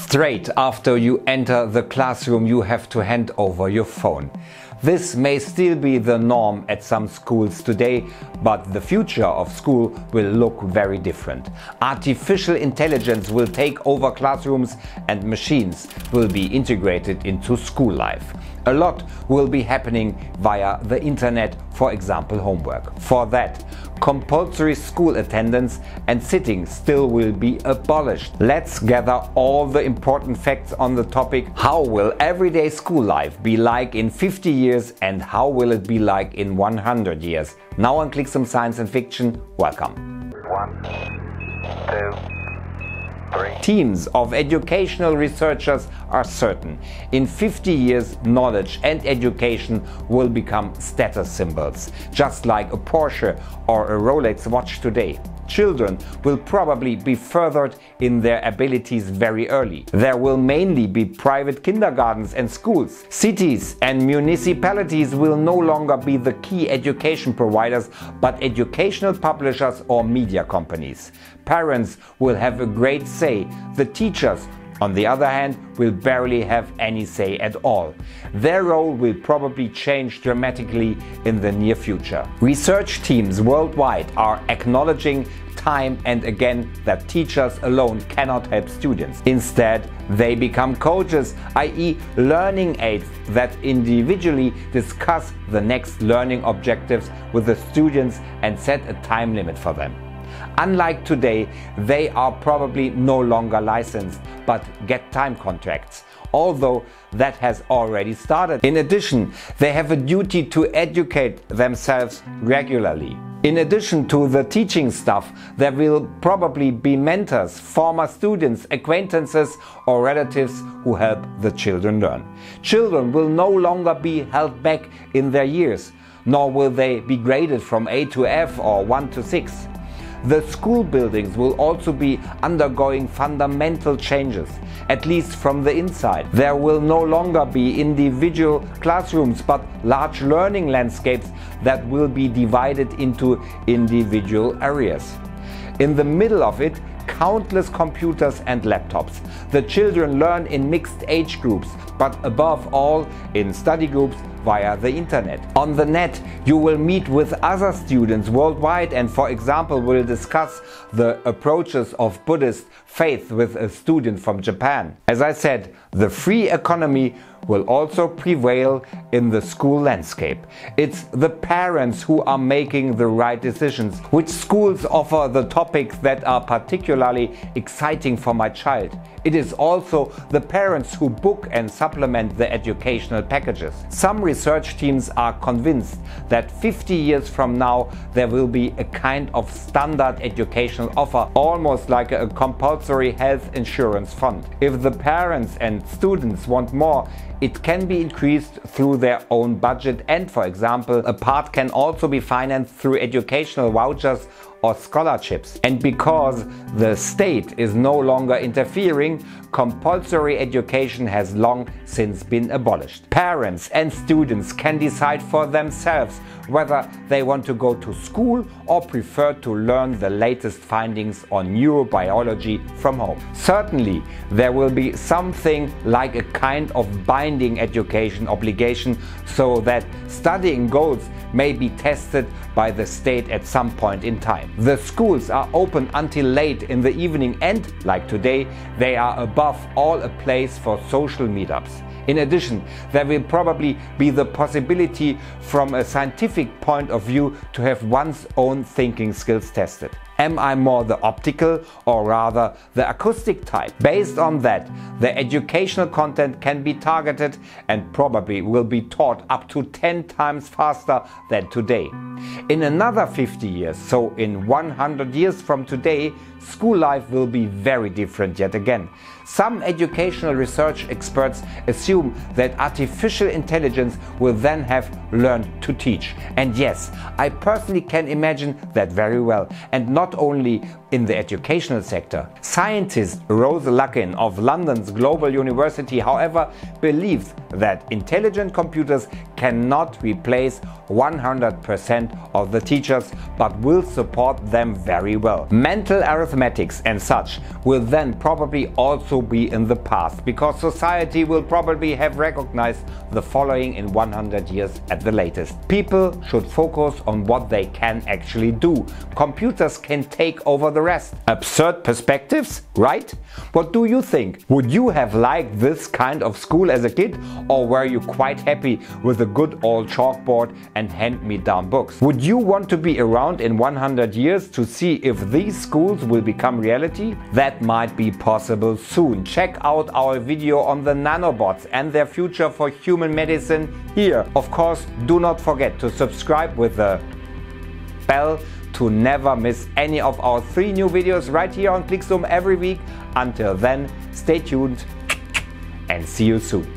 Straight after you enter the classroom, you have to hand over your phone. This may still be the norm at some schools today, but the future of school will look very different. Artificial intelligence will take over classrooms and machines will be integrated into school life. A lot will be happening via the internet, for example homework. For that, compulsory school attendance and sitting still will be abolished. Let's gather all the important facts on the topic. How will everyday school life be like in 50 years and how will it be like in 100 years? Now on Clixoom Science and Fiction, welcome. 1, 2, 3. Teams of educational researchers are certain. In 50 years, knowledge and education will become status symbols, just like a Porsche or a Rolex watch today. Children will probably be furthered in their abilities very early. There will mainly be private kindergartens and schools. Cities and municipalities will no longer be the key education providers, but educational publishers or media companies. Parents will have a great say. The teachers, on the other hand, will barely have any say at all. Their role will probably change dramatically in the near future. Research teams worldwide are acknowledging time and again that teachers alone cannot help students. Instead, they become coaches, i.e. learning aids that individually discuss the next learning objectives with the students and set a time limit for them. Unlike today, they are probably no longer licensed, but get time contracts, although that has already started. In addition, they have a duty to educate themselves regularly. In addition to the teaching staff, there will probably be mentors, former students, acquaintances or relatives who help the children learn. Children will no longer be held back in their years, nor will they be graded from A to F or 1 to 6. The school buildings will also be undergoing fundamental changes, at least from the inside. There will no longer be individual classrooms, but large learning landscapes that will be divided into individual areas. In the middle of it, countless computers and laptops. The children learn in mixed age groups, but above all in study groups via the internet. On the net, you will meet with other students worldwide and, for example, will discuss the approaches of Buddhist faith with a student from Japan. As I said, the free economy will also prevail in the school landscape. It's the parents who are making the right decisions. Which schools offer the topics that are particularly exciting for my child? It is also the parents who book and supplement the educational packages. Some research teams are convinced that 50 years from now there will be a kind of standard educational offer, almost like a compulsory health insurance fund. If the parents and students want more, it can be increased through their own budget and, for example, a part can also be financed through educational vouchers or scholarships. And because the state is no longer interfering, compulsory education has long since been abolished. Parents and students can decide for themselves whether they want to go to school or prefer to learn the latest findings on neurobiology from home. Certainly, there will be something like a kind of binding education obligation so that studying goals may be tested by the state at some point in time. The schools are open until late in the evening and, like today, they are above all a place for social meetups. In addition, there will probably be the possibility from a scientific point of view to have one's own thinking skills tested. Am I more the optical or rather the acoustic type? Based on that, the educational content can be targeted and probably will be taught up to 10 times faster than today. In another 50 years, so in 100 years from today, school life will be very different yet again. Some educational research experts assume that artificial intelligence will then have learned to teach. And yes, I personally can imagine that very well, and not only in the educational sector. Scientist Rose Luckin of London's Global University, however, believes that intelligent computers cannot replace 100% of the teachers, but will support them very well. Mental arithmetic mathematics and such will then probably also be in the past, because society will probably have recognized the following in 100 years at the latest. People should focus on what they can actually do. Computers can take over the rest. Absurd perspectives, right? What do you think? Would you have liked this kind of school as a kid, or were you quite happy with a good old chalkboard and hand-me-down books? Would you want to be around in 100 years to see if these schools will become reality? That might be possible soon. Check out our video on the nanobots and their future for human medicine here. Of course, do not forget to subscribe with the bell to never miss any of our 3 new videos right here on Clixoom every week. Until then, stay tuned and see you soon.